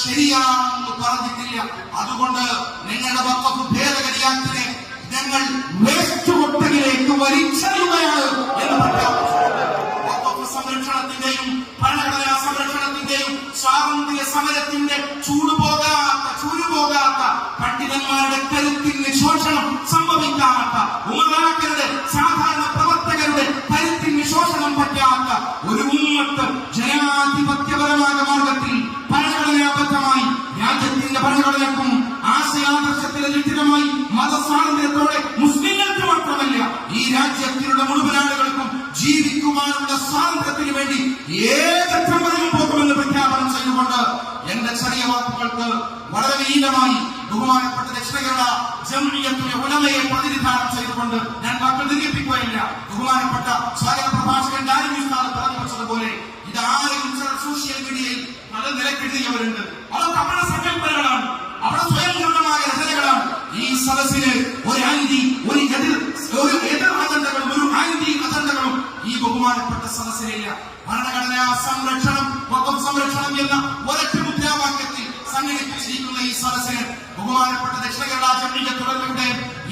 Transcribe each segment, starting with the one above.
ശരിയാണെന്ന് പറഞ്ഞിട്ടില്ല. അതുകൊണ്ട് നിങ്ങളുടെ വഖഫ് ഭേദഗതി ആക്ടിനെ ഞങ്ങൾ വേസ്റ്റ് കൊട്ടയിലേക്ക് വലിച്ചെറിയുകയാണ് എന്ന് പ്രഖ്യാപിച്ചു. വഖഫ് സംരക്ഷണത്തിന്റെയും ഭരണഘടനാ സംരക്ഷണത്തിന്റെയും സ്വാതന്ത്ര്യ സമരത്തിന്റെ ചൂടുപോകാത്ത പണ്ഡിതന്മാരുടെ കരുത്തിന് ശോഷണം സംഭവിക്കാത്ത ഉമറാക്കളുടെ സാധാരണ പ്രവർത്തകരുടെ കരുത്തിന് ശോഷണം പറ്റാത്ത ഒരു ഉമ്മത്ത് ജനാധിപത്യപരമായ മാർഗത്തിൽ ഭരണഘടനാബദ്ധമായി രാജ്യത്തിന്റെ ഭരണഘടനക്കും ആശയാദർശത്തിനധിഷ്ഠിതമായി മതസ്വാതന്ത്ര്യത്തോടെ മുസ്ലിങ്ങൾക്ക് മാത്രമല്ല ഈ രാജ്യത്തിലുള്ള മുഴുവൻ ആളുകൾക്കും ജീവിക്കുവാനുള്ള സ്വാതന്ത്ര്യത്തിന് വേണ്ടി ഏതറ്റം വരെയും പോകുമെന്ന് പ്രഖ്യാപനം ചെയ്തുകൊണ്ട് എന്റെ ചെറിയ വാക്കുകൾക്ക് വളരെ വിനീതമായി ബഹുമാനപ്പെട്ട ദക്ഷിണ കേരള ജംഇയ്യത്തുൽ ഉലമയെ പ്രതിനിധാനം ചെയ്തുകൊണ്ട് ഞാൻ വാക്കുകൾ ദീർഘിപ്പിക്കുകയില്ല. ബഹുമാനപ്പെട്ട സ്വാഗത പ്രഭാഷകൻ ഡാനിമി ഉസ്താദ് പറഞ്ഞു വെച്ചതുപോലെ ഇതാരെയും ചില സോഷ്യൽ മീഡിയയിൽ പല നിലക്കെഴുതിയവരുണ്ട്. അതൊക്കെ അവരുടെ സങ്കല്പനകളാണ്, അവരുടെ സ്വയംഭരണമായ രചനകളാണ്. ഈ സദസ്സിന് ഒരു എതിർ അജണ്ടകളും ഒരു ആന്റി അജണ്ടകളും ഈ ബഹുമാനപ്പെട്ട സദസ്സിലില്ല. ഭരണഘടനാ സംരക്ഷണം, വഖഫ് സംരക്ഷണം എന്ന ഒരൊറ്റ മുദ്രാവാക്യത്തിൽ സംഘടിപ്പിച്ചിരിക്കുന്ന ഈ സദസ്സിന് ബഹുമാനപ്പെട്ട ദക്ഷിണ കേരള ജംഇയ്യത്തുൽ ഉലമയുടെ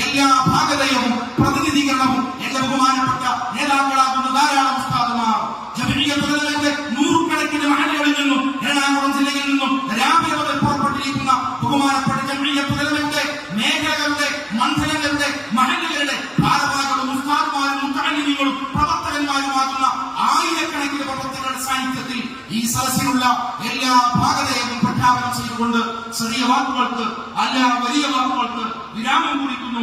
എല്ലാ ഭാഗതയും പ്രതിനിധീകരണവും എന്റെ ബഹുമാനപ്പെട്ട നേതാക്കളാകുന്ന ധാരാളം ഉസ്താദുമാർ ജംഇയ്യത്തുൽ ഉലമയുടെ നൂറുകണക്കിന് മഹല്ലുകളിൽ നിന്നും എറണാകുളം ജില്ലയിൽ നിന്നും രാവിലെ മുതൽ പുറപ്പെട്ടിരിക്കുന്ന ബഹുമാനപ്പെട്ട ജംഇയ്യത്തുൽ ഉലമയുടെ മേഖലകളുടെ മണ്ഡലങ്ങളുടെ മഹല്ലുകളുടെ ഭാരവാഹികളും ഉസ്താദുമാരും മുത്തഅല്ലിമീങ്ങളും പ്രവർത്തകന്മാരുമാകുന്ന ആയിരക്കണക്കിന് പ്രവർത്തകരുടെ സാന്നിധ്യത്തിൽ ഈ സദസ്സിലുള്ള എല്ലാ ഭാഗതയും പ്രഖ്യാപനം ചെയ്തുകൊണ്ട് ചെറിയ വാക്കുകൾക്ക് അല്ല വലിയ വാക്കുകൾക്ക് വിരാമം കുറിക്കുന്നു.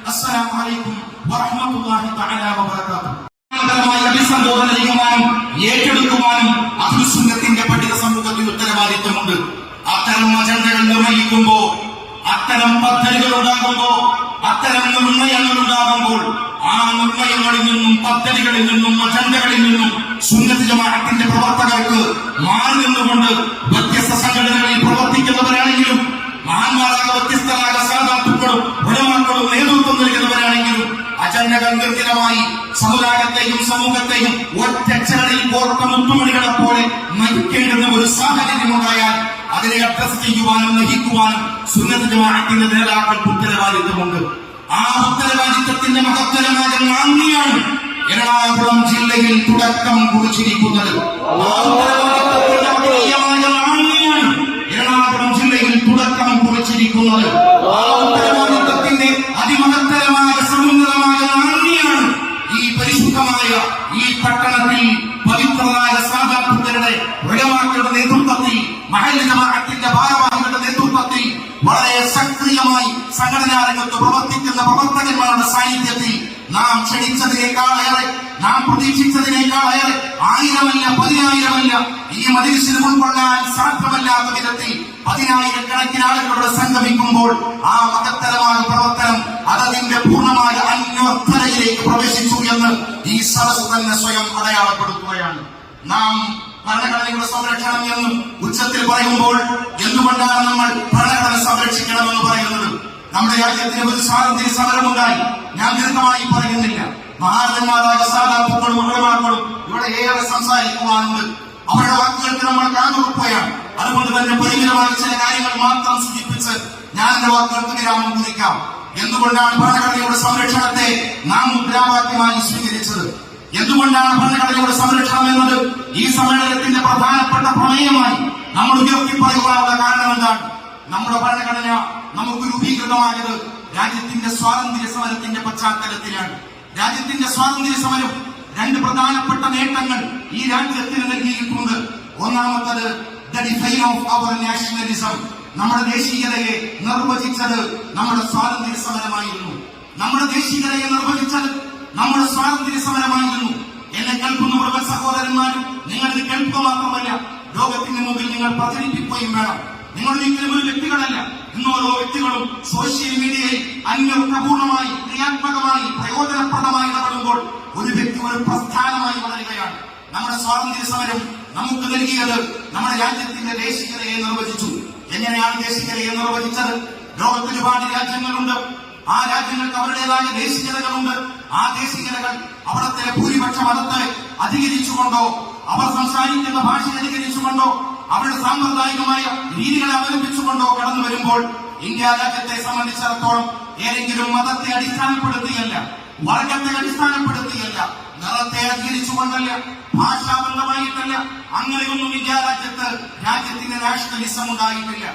അസ്സലാമു അലൈക്കും വറഹ്മത്തുള്ളാഹി തആല വബറകാതുഹു. അഭിസംബോധന ചെയ്യുവാനും ഏറ്റെടുക്കുവാനും അഹ്ലുസുന്നത്തിന്റെ പണ്ഡിത സമൂഹത്തിന് ഉത്തരവാദിത്വമുണ്ട്. അത്തരം അജണ്ടകൾ നിർവഹിക്കുമ്പോൾ, അത്തരം പദ്ധതികൾ ഉണ്ടാകുമ്പോൾ, അത്തരം നിർണയങ്ങൾ ഉണ്ടാകുമ്പോൾ ആ നിർണയങ്ങളിൽ നിന്നും പദ്ധതികളിൽ നിന്നും അജണ്ടകളിൽ നിന്നും സുന്നത്ത് ജമാഅത്തിന്റെ പ്രവർത്തകർക്ക് മാറി നിന്നുകൊണ്ട് വ്യത്യസ്ത സംഘടനകളിൽ പ്രവർത്തിക്കുന്നവരാണെങ്കിലും മഹാന്മാരായ വ്യത്യസ്തരായ സാധാത്തുക്കളും ഉലമാക്കളും നേതൃത്വം നൽകുന്നവരാണെങ്കിലും അജണ്ടകൾ നിർദ്ദിഷ്ടമായി സമുദായത്തെയും സമൂഹത്തെയും ഒറ്റച്ചരടിൽ കോർത്ത മുത്തുമണികളെ പോലെ നയിക്കേണ്ടുന്ന ഒരു സാഹചര്യം ഉണ്ടായാൽ അതിനെ അഡ്രസ് ചെയ്യുവാനും നയിക്കുവാനും സുന്നത്ത് ജമാഅത്തിന്റെ നേതാക്കൾക്ക് ഉത്തരവാദിത്വമുണ്ട്. ആ ഉത്തരവാദിത്വത്തിന്റെ മഹത്തരമായ നാന്ദിയാണ് എറണാകുളം ജില്ലയിൽ തുടക്കം കുറിച്ചിരിക്കുന്നത്. ആ ഉത്തരവാദിത്വത്തിന്റെ മഹനീയമായ നാന്ദിയാണ് എറണാകുളം ജില്ലയിൽ തുടക്കം കുറിച്ചിരിക്കുന്നത്. ആ ഉത്തരവാദിത്വത്തിന്റെ അതിമഹത്തരമായ സമുന്നതമായ നാന്ദിയാണ് ഈ പരിശുദ്ധമായ ഈ പട്ടണത്തിൽ പവിത്രമായ സാധാത്തുക്കളുടെ ഉലമാക്കളുടെ നേതൃത്വത്തിൽ മഹല്ല് ജമാഅത്തിന്റെ ഭാരവാഹികളുടെ നേതൃത്വത്തിൽ വളരെ സക്രിയമായി സംഘടനാ രംഗത്ത് പ്രവർത്തിക്കുന്ന പ്രവർത്തകന്മാരുടെ സാന്നിധ്യത്തിൽ നാം ക്ഷണിച്ചതിനേക്കാളേറെ, നാം പ്രതീക്ഷിച്ചതിനേക്കാളേറെ, ആയിരമല്ല പതിനായിരമല്ല ഈ മജ്‌ലിസിൽ ഉൾക്കൊള്ളാൻ സാധ്യമല്ലാത്ത വിധത്തിൽ പതിനായിരക്കണക്കിന് ആളുകളോട് സംഗമിക്കുമ്പോൾ ആ മഹത്തരമായ പ്രവർത്തനം അതതിന്റെ പൂർണ്ണമായ അന്വർത്ഥനയിലേക്ക് പ്രവേശിച്ചു എന്ന് ഈ സദസ്സ് തന്നെ സ്വയം അടയാളപ്പെടുത്തുകയാണ്. നാം ഭരണഘടനയുടെ സംരക്ഷണം എന്ന് ഉച്ചത്തിൽ പറയുമ്പോൾ എന്തുകൊണ്ടാണ് നമ്മൾ ഭരണഘടന സംരക്ഷിക്കണമെന്ന് പറയുന്നത്? നമ്മുടെ രാജ്യത്തിന് ഒരു സ്വാതന്ത്ര്യ സമരമുണ്ടായി. ഞാൻ ദീർഘമായി പറയുന്നില്ല. മഹാരന്മാരായ സാധാത്തുക്കളും ഉലമാക്കളും ഇവിടെ ഏറെ സംസാരിക്കുവാനുണ്ട്. അവരുടെ വാക്കുകൾക്ക് നമ്മൾ കാതുറക്കുകയാണ്. അതുകൊണ്ട് തന്നെ പരിമിതമായ ചില കാര്യങ്ങൾ മാത്രം സൂചിപ്പിച്ച് ഞാൻ എന്റെ വാക്കുകൾക്ക് വിരാമം കുറിക്കാം. എന്തുകൊണ്ടാണ് ഭരണഘടനയുടെ സംരക്ഷണത്തെ നാം മുദ്രാവാക്യമായി സ്വീകരിച്ചത്? എന്തുകൊണ്ടാണ് ഭരണഘടനയുടെ സംരക്ഷണം എന്നത് ഈ സമ്മേളനത്തിന്റെ പ്രധാനപ്പെട്ട പ്രമേയമായി നമ്മൾ ഉയർത്തി പറയുവാനുള്ള കാരണം എന്താണ്? നമ്മുടെ ഭരണഘടന നമുക്ക് രൂപീകൃതമായത് രാജ്യത്തിന്റെ സ്വാതന്ത്ര്യ സമരത്തിന്റെ പശ്ചാത്തലത്തിലാണ്. രാജ്യത്തിന്റെ സ്വാതന്ത്ര്യ സമരം രണ്ട് പ്രധാനപ്പെട്ട നേട്ടങ്ങൾ ഈ രാജ്യത്തിന് നൽകിയിട്ടുണ്ട്. ഒന്നാമത്തത് the define of our nationalism. നമ്മുടെ ദേശീയതയെ നിർവചിച്ചത് നമ്മുടെ സ്വാതന്ത്ര്യ സമരമായിരുന്നു. നമ്മുടെ ദേശീയതയെ നിർവചിച്ചത് നമ്മുടെ സ്വാതന്ത്ര്യ സമരമായിരുന്നു. എന്നെ കേൾക്കുന്ന മുഴുവൻ സഹോദരന്മാരും നിങ്ങൾ ഇത് കേൾക്കുക മാത്രമല്ല, ലോകത്തിന് മുമ്പിൽ നിങ്ങൾ പ്രചരിപ്പിക്കുകയും വേണം. നിങ്ങൾ ഒരിക്കലും ഒരു വ്യക്തികളല്ല. ഇന്ന് ഓരോ വ്യക്തികളും സോഷ്യൽ മീഡിയയിൽ അന്വർത്ഥപൂർണമായി, ക്രിയാത്മകമായി, പ്രയോജനപ്രദമായി ഇടപെടുമ്പോൾ ഒരു വ്യക്തി ഒരു പ്രസ്ഥാനമായി വളരുകയാണ്. നമ്മുടെ സ്വാതന്ത്ര്യ സമരം നമുക്ക് നൽകിയത് നമ്മുടെ രാജ്യത്തിന്റെ ദേശീയതയെ നിർവചിച്ചു. എങ്ങനെയാണ് ദേശീയതയെ നിർവചിച്ചത്? ലോകത്തിൽ ഒരുപാട് രാജ്യങ്ങളുണ്ട്. ആ രാജ്യങ്ങൾക്ക് അവരുടേതായ ദേശീയതകളുണ്ട്. ആ ദേശീയതകൾ അവിടത്തെ ഭൂരിപക്ഷ മതത്തെ അധികരിച്ചുകൊണ്ടോ അവർ സംസാരിക്കുന്ന ഭാഷ അനുകരിച്ചുകൊണ്ടോ അവരുടെ സാമ്പ്രദായികമായ രീതികളെ അവലംബിച്ചുകൊണ്ടോ കടന്നു വരുമ്പോൾ ഇന്ത്യ രാജ്യത്തെ സംബന്ധിച്ചിടത്തോളം ഏതെങ്കിലും മതത്തെ അടിസ്ഥാനപ്പെടുത്തിയല്ല, വർഗത്തെ അടിസ്ഥാനപ്പെടുത്തിയല്ല, നിറത്തെ അധികരിച്ചുകൊണ്ടല്ല, ഭാഷാബന്ധമായിട്ടല്ല, അങ്ങനെയൊന്നും ഇന്ത്യ രാജ്യത്തിന്റെ നാഷണലിസം ഉണ്ടായിട്ടില്ല.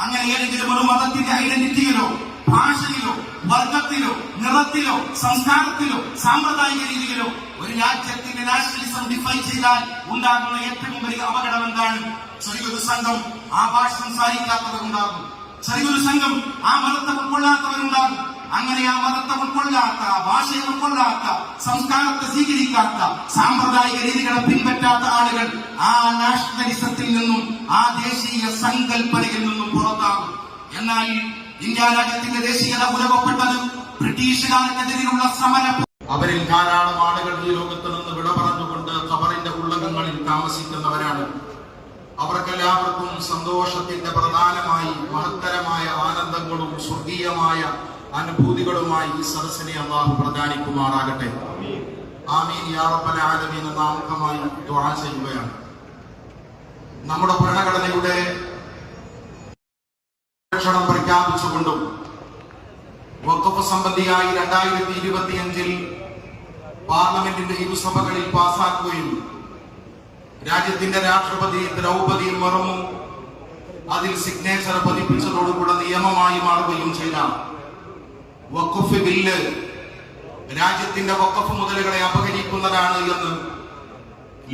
അങ്ങനെ ഏതെങ്കിലും ഒരു മതത്തിന്റെ ഐഡന്റിറ്റിയിലോ ഭാഷയിലോ വർഗത്തിലോ നിറത്തിലോ സംസ്കാരത്തിലോ സാമ്പ്രദായിക രീതിയിലോ ഒരു രാജ്യത്തിന്റെ നാഷണലിസം ഡിഫൈൻ ചെയ്താൽ ഉണ്ടാകുന്ന ഏറ്റവും വലിയ അപകടം എന്താണ്? ചെറിയൊരു സംഘം ആ ഭാഷ സംസാരിക്കാത്തവരുണ്ടാകും, ചെറിയൊരു സംഘം ആ മതത്തെ ഉൾക്കൊള്ളാത്തവരുണ്ടാകും. അങ്ങനെ ആ മതത്തെ ഉൾക്കൊള്ളാത്ത, ഭാഷയെ ഉൾക്കൊള്ളാത്ത, സംസ്കാരത്തെ സ്വീകരിക്കാത്ത, സാമ്പ്രദായിക രീതികളെ പിൻപറ്റാത്ത ആളുകൾ ആ നാഷണലിസത്തിൽ നിന്നും ആ ദേശീയ സങ്കല്പനയിൽ നിന്നും പുറത്താകും. എന്നാൽ ഇന്ത്യ രാജ്യത്തിന്റെ ദേശീയത ഉലകപ്പെട്ടത് ബ്രിട്ടീഷുകാർക്കെതിരെയുള്ള സമരം. അവരിൽ ധാരാളം ആളുകൾ ഈ ലോകത്ത് നിന്ന് വിട പറഞ്ഞുകൊണ്ട് ഖബറിന്റെ ഉള്ളകങ്ങളിൽ താമസിക്കുന്നവരാണ്. അവർക്കെല്ലാവർക്കും സന്തോഷത്തിന്റെ പ്രധാനമായി മഹത്തരമായ ആനന്ദങ്ങളും സ്വർഗീയമായ അനുഭൂതികളുമായി ഈ സദസ്സിനെ അല്ലാഹു പ്രദാനിക്കുമാറാകട്ടെ. ആമീൻ യാ റബ്ബൽ ആലമീൻ എന്ന ആമുഖമായി ദുആ ചെയ്യുകയാണ്. നമ്മുടെ ഭരണഘടനയുടെ സംരക്ഷണം പ്രഖ്യാപിച്ചുകൊണ്ടും വഖഫ് സംബന്ധിയായി 2025 പാർലമെന്റിന്റെ ഇരുസഭകളിൽ പാസാക്കുകയും രാജ്യത്തിന്റെ രാഷ്ട്രപതി ദ്രൗപദി മുർമു അതിൽ സിഗ്നേച്ചർ പതിപ്പിച്ചതോടുകൂടെ നിയമമായി മാറുകയും ചെയ്ത വഖഫ് ബില്ല് രാജ്യത്തിന്റെ വഖഫ് മുതലുകളെ അപഹരിക്കുന്നതാണ് എന്ന്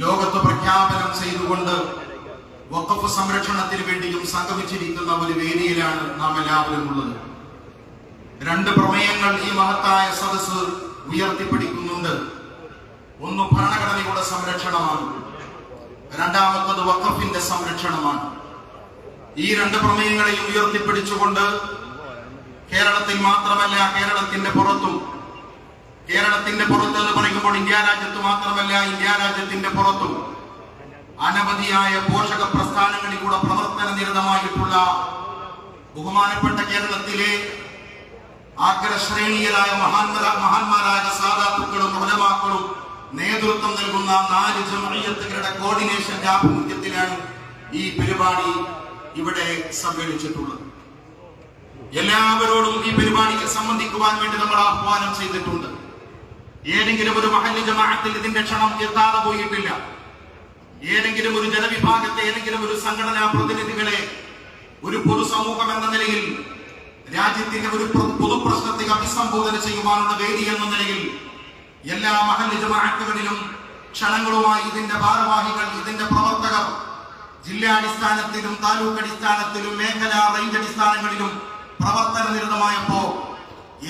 ലോകത്ത് പ്രഖ്യാപനം ചെയ്തുകൊണ്ട് വഖഫ് സംരക്ഷണത്തിന് വേണ്ടിയും സംഗമിച്ചിരിക്കുന്ന ഒരു വേദിയിലാണ് നാം എല്ലാവരും ഉള്ളത്. രണ്ട് പ്രമേയങ്ങൾ ഈ മഹത്തായ സദസ്സ് ഉയർത്തിപ്പിടിക്കുന്നുണ്ട്. ഒന്ന് ഭരണഘടനയുടെ സംരക്ഷണമാണ്, രണ്ടാമത്തത് വഖഫിന്റെ സംരക്ഷണമാണ്. ഈ രണ്ട് പ്രമേയങ്ങളെയും ഉയർത്തിപ്പിടിച്ചുകൊണ്ട് കേരളത്തിൽ മാത്രമല്ല, കേരളത്തിന്റെ പുറത്തും, കേരളത്തിന്റെ പുറത്ത് എന്ന് പറയുമ്പോൾ ഇന്ത്യ രാജ്യത്ത് മാത്രമല്ല, ഇന്ത്യ രാജ്യത്തിന്റെ പുറത്തും അനവധിയായ പോഷക പ്രസ്ഥാനങ്ങളിലൂടെ പ്രവർത്തന നിരതമായിട്ടുള്ള ബഹുമാനപ്പെട്ട കേരളത്തിലെ അഗ്രശ്രേണിയരായ മഹാന്മാരായ സാദാത്തുക്കളും ഉലമാക്കളും നേതൃത്വം നൽകുന്ന 4 ജംഇയ്യത്തുകളുടെ കോർഡിനേഷന്റെ ആഭിമുഖ്യത്തിലാണ് ഈ പരിപാടി ഇവിടെ സമ്മേളിച്ചിട്ടുള്ളത്. എല്ലാവരോടും ഈ പരിപാടിയിൽ സംബന്ധിക്കുവാൻ വേണ്ടി നമ്മൾ ആഹ്വാനം ചെയ്തിട്ടുണ്ട്. ഏതെങ്കിലും ഒരു മഹല്ല് ജമാഅത്തിൽ ഇതിന്റെ ക്ഷണം എത്താതെ പോയിട്ടില്ല. ഏതെങ്കിലും ഒരു ജനവിഭാഗത്തെ, ഏതെങ്കിലും ഒരു സംഘടനാ പ്രതിനിധികളെ ഒരു പൊതുസമൂഹം എന്ന നിലയിൽ രാജ്യത്തിന്റെ ഒരു പൊതുപ്രശ്നത്തെ അഭിസംബോധന ചെയ്യുവാനുള്ള വേദി എന്ന നിലയിൽ എല്ലാ മഹല്ല് ജമാഅത്തുകളിലും ക്ഷണങ്ങളുമായി ഇതിന്റെ ഭാരവാഹികൾ, ഇതിന്റെ പ്രവർത്തകർ ജില്ലാടിസ്ഥാനത്തിലും താലൂക്ക് അടിസ്ഥാനത്തിലും മേഖലാ റേഞ്ച് അടിസ്ഥാനങ്ങളിലും പ്രവർത്തന നിരതമായപ്പോ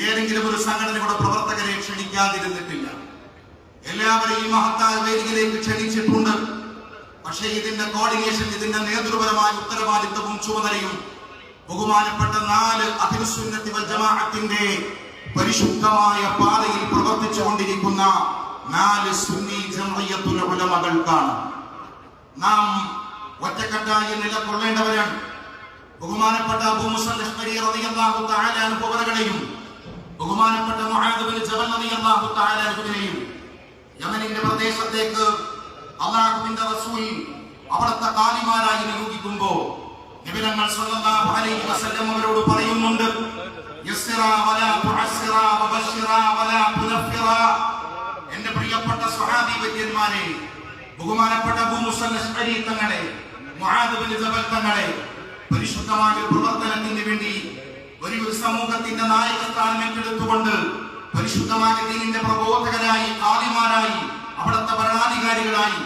ഏതെങ്കിലും ഒരു സംഘടനയുടെ പ്രവർത്തകരെ ക്ഷണിക്കാതിരുന്നിട്ടില്ല. എല്ലാവരെയും മഹത്തായ വേദിയിലേക്ക് ക്ഷണിച്ചിട്ടുണ്ട്. പക്ഷേ ഇതിന്റെ കോർഡിനേഷൻ, ഇതിന്റെ നേതൃപരമായ ഉത്തരവാദിത്വവും ചുമതലയും ബഹുമാനപ്പെട്ട 4 അഹ്ലുസുന്നത്തി വൽ ജമാഅത്തിന്റെ പരിശുദ്ധമായ പാതയിൽ പ്രവർത്തിച്ചുകൊണ്ടിരിക്കുന്ന 4 സുന്നി ജംഇയ്യത്തുൽ ഉലമകൾക്കാണ്. നാം ഒറ്റക്കെട്ടായി നിലകൊള്ളേണ്ടവരാണ്. ബഹുമാനപ്പെട്ട അബൂ മൂസ അശ്അരി റളിയല്ലാഹു തആല അൻഹുവിനെയും ബഹുമാനപ്പെട്ട മുആദ് ബിൻ ജബൽ റളിയല്ലാഹു തആല അൻഹുവിനെയും യമനിന്റെ പ്രദേശത്തേക്ക് അല്ലാഹുവിന്റെ റസൂൽ അവിടുത്തെ കാലിമാരായി നിയോഗിക്കുമ്പോൾ നബി തങ്ങൾ സല്ലല്ലാഹു അലൈഹി വസല്ലം അവരോട് പറയുന്നുണ്ട്, യസ്സിറ വലാ തുഅസ്സിറ വബശ്ശിറ വലാ തുനഫിറ. എന്റെ പ്രിയപ്പെട്ട സ്വഹാബി വര്യന്മാരെ, ബഹുമാനപ്പെട്ട അബൂ മൂസ അശ്അരി തങ്ങളെ, മുആദ് ബിൻ ജബൽ തങ്ങളെ പരിശുദ്ധമായ പ്രവർത്തനത്തിന് വേണ്ടി ഒരു സമൂഹത്തിന്റെ നായകസ്ഥാനം ഏറ്റെടുത്തുകൊണ്ട് പരിശുദ്ധമായ ദീനിന്റെ പ്രബോധകരായി, ആലിമാരായി, അവിടുത്തെ ഭരണാധികാരികളായി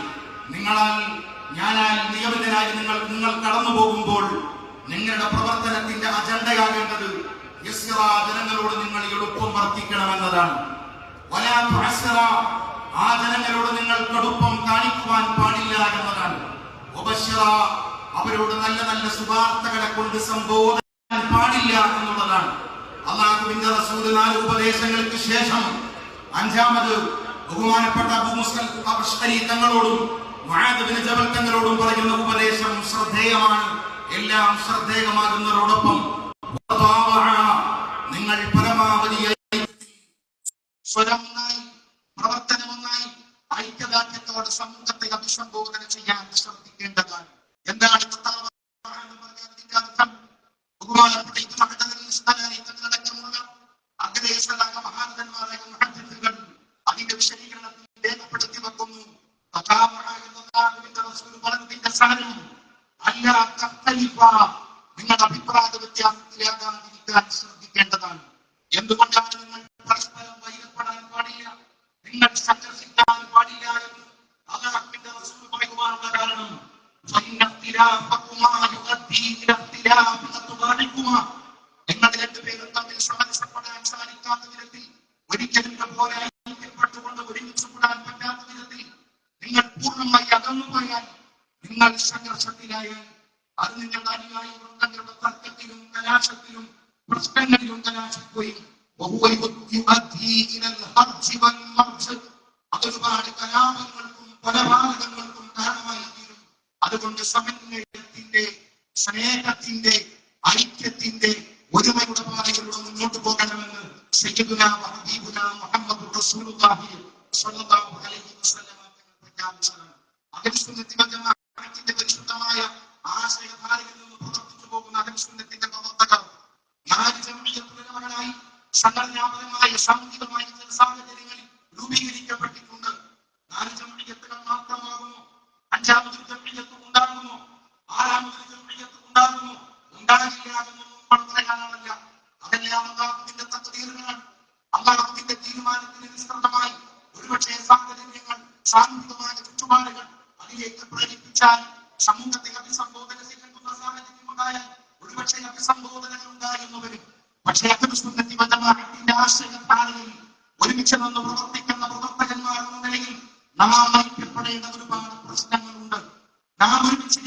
ഞാനാൽ നിയമിതരായി നിങ്ങൾ കടന്നു പോകുമ്പോൾ നിങ്ങളുടെ പ്രവർത്തനത്തിന്റെ അജണ്ടയാകേണ്ടത് ജനങ്ങളോട് നിങ്ങൾ എളുപ്പം വർത്തിക്കണമെന്നതാണ്. ആ ജനങ്ങളോട് നിങ്ങൾ കടുപ്പം കാണിക്കുവാൻ പാടില്ല എന്നതാണ്. അവരോട് നല്ല നല്ല സുവാർത്തകളെ കൊണ്ട് സംബോധന പാടില്ല എന്നുള്ളതാണ്. അല്ലാഹുവിന്റെ റസൂൽ 4 ഉപദേശങ്ങൾക്ക് ശേഷം 5ാമത് ബഹുമാനപ്പെട്ട അബൂ മൂസ അശ്അരി തങ്ങളോടും മുആദ് ബിൻ ജബൽ തങ്ങളോടും പറയുന്ന ഉപദേശം ശ്രദ്ധേയമാണ്. എല്ലാം ശ്രദ്ധേയമാകുന്നതോടൊപ്പം നിങ്ങൾ പരമാവധിയായി സ്വരമൊന്നായി, പ്രവർത്തനമൊന്നായി, ഐക്യദാർഢ്യത്തോടെ സമൂഹത്തെ സമൂഹത്തെ അഭിസംബോധന ചെയ്യാൻ ശ്രദ്ധിക്കേണ്ടതാണ്. എന്താണ് അതിന്റെ അർത്ഥം? ബഹുമാനപ്പെട്ട തങ്ങളടക്കമുള്ള അഗ്രേസരായ മഹാനന്ദന്മാരായ മുഹദ്ദിസുകൾ അതിന്റെ വിശദീകരണത്തിൽ രേഖപ്പെടുത്തി വെക്കുന്നു. പറഞ്ഞതിന്റെ സാരം അല്ല തഖ്തലിഫ, നിങ്ങൾ അഭിപ്രായ വ്യത്യാസത്തിലാകാതിരിക്കാൻ ശ്രദ്ധിക്കേണ്ടതാണ്. എന്തുകൊണ്ടാണ് നിങ്ങൾ പരസ്പരം വൈരപ്പെടാൻ പാടില്ല, നിങ്ങൾ സംഘർഷിക്കാൻ പാടില്ല എന്ന് അല്ലാഹുവിന്റെ റസൂൽ പറയുവാനുള്ള കാരണം നിങ്ങൾ രണ്ടുപേരും തമ്മിൽ സമരസപ്പെടാൻ സാധിക്കാത്ത വിധത്തിൽ, ഒരിക്കലും പോലെ ഐക്യപ്പെട്ടുകൊണ്ട് ഒരുമിച്ച് കൂടാൻ പറ്റാത്ത വിധത്തിൽ നിങ്ങൾ പൂർണ്ണമായി അകന്നുപോയാൽ, നിങ്ങൾ സംഘർഷത്തിലായാൽ, അത് നിങ്ങളുടെ അനുയായി വൃന്ദങ്ങളുടെ തർക്കത്തിലും കലാശത്തിലും പ്രശ്നങ്ങളിലും കലാശിക്കുകയും അതൊരുപാട് കലാപങ്ങൾക്കും കൊലപാതകങ്ങൾക്കും കാരണമായി തീരും. അതുകൊണ്ട് സമന്വയത്തിന്റെ, സ്നേഹത്തിന്റെ, ഐക്യത്തിന്റെ, ഒരുമയുടെ പാതയിലൂടെ മുന്നോട്ട് പോകണമെന്ന് സയ്യിദുനാ ഹബീബുനാ മുഹമ്മദ് റസൂലുള്ളാഹി സ്വല്ലല്ലാഹു അലൈഹി വസല്ലം പ്രഖ്യാപിച്ചതാണ്. അഹ്ലുസുന്നത്തി വൽ ജമാഅത്തിന്റെ പരിശുദ്ധമായ ആശയധാരയിൽ നിന്ന് പ്രവർത്തിച്ചു പോകുന്ന അഹ്ലുസുന്നത്തിന്റെ പ്രവർത്തകർ നാല് ജംഇയ്യത്തുകളായി സംഘടനാപരമായ സാമൂഹികമായ സാഹചര്യങ്ങളിൽ രൂപീകരിക്കപ്പെട്ടിട്ടുണ്ട്. നാല് ജംഇയ്യത്തുകൾ മാത്രമാകുമോ? അഞ്ചാമതൊരു ജംഇയ്യത്ത് ഉണ്ടാകുമോ? ആറാമതൊരു ജംഇയ്യത്ത് ഉണ്ടാകുമോ? ഉണ്ടാകില്ല എന്നൊന്നും പറയാനുള്ളതല്ല. അതെല്ലാം അല്ലാഹുവിന്റെ തഖ്ദീറുകളാണ്. അല്ലാഹുവിന്റെ തീരുമാനത്തിന് വിസ്തൃതമായി ഒരുപക്ഷെ സാഹചര്യങ്ങൾ, സാമൂഹികമായ ചുറ്റുപാടുകൾ അതിലേക്ക് പ്രേരിപ്പിച്ചാൽ, സമൂഹത്തെ അഭിസംബോധന ചെയ്യേണ്ടുന്ന സാഹചര്യം ഉണ്ടായാൽ ഒരുപക്ഷെ അഭിസംബോധനകൾ ഉണ്ടായെന്ന് വരും. പക്ഷേ അഹ്ലുസുന്നത്തി വൽ ജമാഅത്തിന്റെ ആശയധാരയിൽ ഒരുമിച്ച് നിന്ന് പ്രവർത്തിക്കുന്ന പ്രവർത്തകന്മാർ എന്ന നിലയിൽ നാം ഐക്യപ്പെടേണ്ട ഒരുപാട് പ്രശ്നങ്ങളുണ്ട്. നാം ഒരുമിച്ച്